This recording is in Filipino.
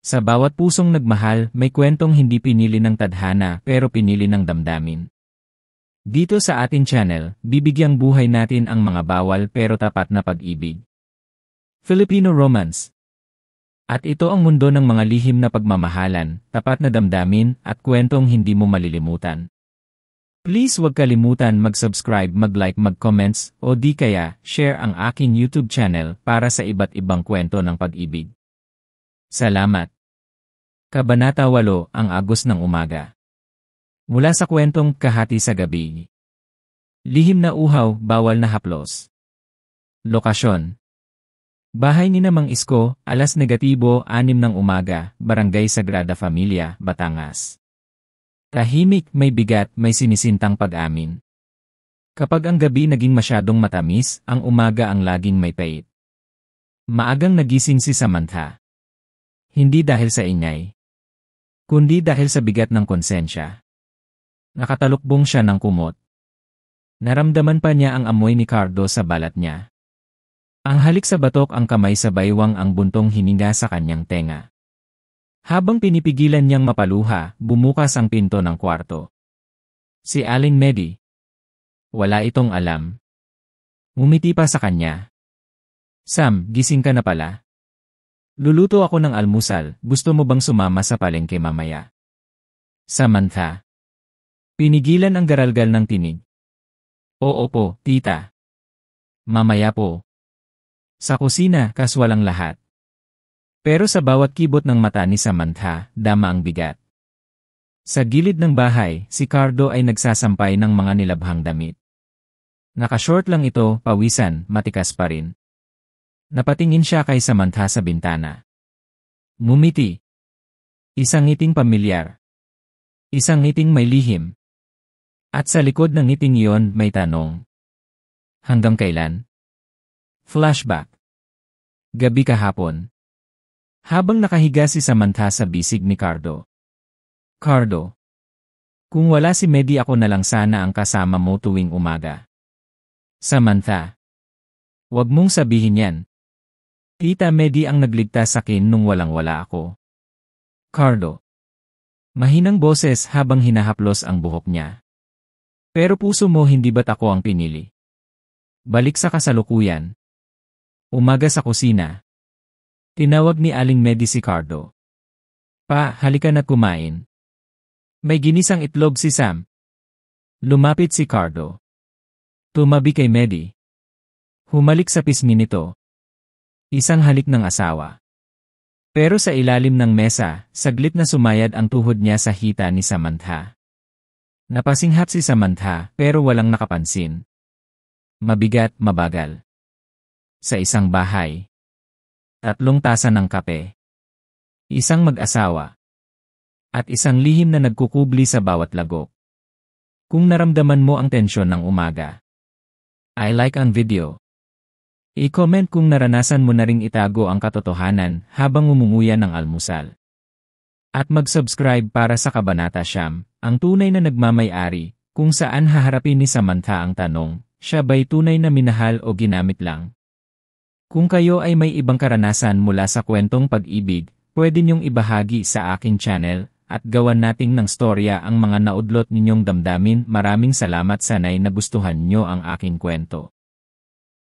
Sa bawat pusong nagmahal, may kwentong hindi pinili ng tadhana pero pinili ng damdamin. Dito sa ating channel, bibigyang buhay natin ang mga bawal pero tapat na pag-ibig. Filipino Romance. At ito ang mundo ng mga lihim na pagmamahalan, tapat na damdamin, at kwentong hindi mo malilimutan. Please huwag kalimutan mag-subscribe, mag-like, mag-comments, o di kaya share ang aking YouTube channel para sa iba't ibang kwento ng pag-ibig. Salamat. Kabanata 8, ang agos ng umaga. Mula sa kwentong Kahati sa Gabi. Lihim na uhaw, bawal na haplos. Lokasyon. Bahay ni Mang Isko, alas negatibo, 6 ng umaga, Barangay Sagrada Familia, Batangas. Tahimik, may bigat, may sinisintang pag-amin. Kapag ang gabi naging masyadong matamis, ang umaga ang laging may pait. Maagang nagising si Samantha. Hindi dahil sa ingay, kundi dahil sa bigat ng konsensya. Nakatalukbong siya ng kumot. Naramdaman pa niya ang amoy ni Cardo sa balat niya. Ang halik sa batok, ang kamay sa baywang, ang buntong hininga sa kanyang tenga. Habang pinipigilan niyang mapaluha, bumukas ang pinto ng kwarto. Si Aling Medi. Wala itong alam. Ngumiti pa sa kanya. Sam, gising ka na pala. Luluto ako ng almusal, gusto mo bang sumama sa palengke mamaya? Samantha. Pinigilan ang garalgal ng tinig. Oo po, tita. Mamaya po. Sa kusina, kaswalang lahat. Pero sa bawat kibot ng mata ni Samantha, dama ang bigat. Sa gilid ng bahay, si Cardo ay nagsasampay ng mga nilabhang damit. Nakashort lang ito, pawisan, matikas pa rin. Napatingin siya kay Samantha sa bintana. Ngumiti. Isang ngiting pamilyar. Isang ngiting may lihim. At sa likod ng ngiting iyon may tanong. Hanggang kailan? Flashback. Gabi kahapon. Habang nakahiga si Samantha sa bisig ni Cardo. Cardo. Kung wala si Medi, ako na lang sana ang kasama mo tuwing umaga. Samantha. Huwag mong sabihin yan. Tita Medi ang nagligtas sa akin nung walang-wala ako. Cardo. Mahinang boses habang hinahaplos ang buhok niya. Pero puso mo, hindi ba't ako ang pinili? Balik sa kasalukuyan. Umaga sa kusina. Tinawag ni Aling Medi si Cardo. Pa, halika na kumain. May ginisang itlog si Sam. Lumapit si Cardo. Tumabi kay Medi. Humalik sa pisngi nito. Isang halik ng asawa. Pero sa ilalim ng mesa, saglit na sumayad ang tuhod niya sa hita ni Samantha. Napasinghat si Samantha pero walang nakapansin. Mabigat, mabagal. Sa isang bahay. 3 tasa ng kape. Isang mag-asawa. At isang lihim na nagkukubli sa bawat lagok. Kung naramdaman mo ang tensyon ng umaga. I like ang video. I-comment kung naranasan mo na ring itago ang katotohanan habang umunguya ng almusal. At mag-subscribe para sa Kabanata 9, ang tunay na nagmamay-ari, kung saan haharapin ni Samantha ang tanong, siya ba'y tunay na minahal o ginamit lang? Kung kayo ay may ibang karanasan mula sa kwentong pag-ibig, pwede niyong ibahagi sa aking channel at gawan nating ng storya ang mga naudlot ninyong damdamin. Maraming salamat, sana'y nagustuhan niyo ang aking kwento.